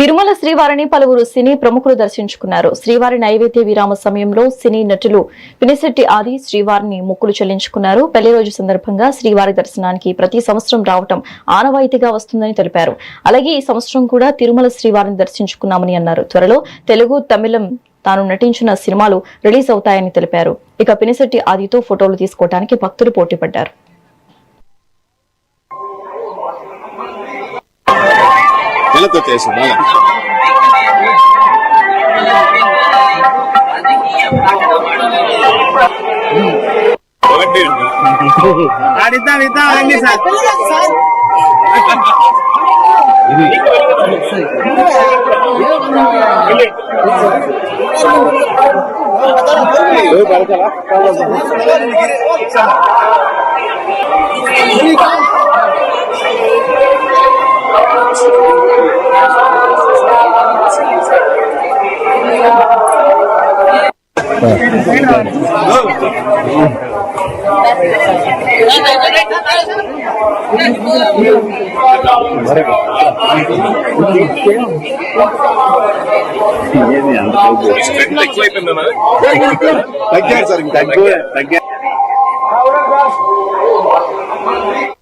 తిరుమల శ్రీవారిని పలువురు సినీ ప్రముఖులు దర్శించుకున్నారు. శ్రీవారి నైవేద్య విరామ సమయంలో సినీ నటులు పినిశెట్టి ఆది శ్రీవారిని మొక్కులు చెల్లించుకున్నారు. పెళ్లి రోజు సందర్భంగా శ్రీవారి దర్శనానికి ప్రతి సంవత్సరం రావటం ఆనవాయితీగా వస్తుందని తెలిపారు. అలాగే ఈ సంవత్సరం కూడా తిరుమల శ్రీవారిని దర్శించుకున్నామని అన్నారు. త్వరలో తెలుగు, తమిళం తాను నటించిన సినిమాలు రిలీజ్ అవుతాయని తెలిపారు. ఇక పినిశెట్టి ఆదితో ఫోటోలు తీసుకోవడానికి భక్తులు పోటీపడ్డారు. తగ్గారు సార్, తగ్గా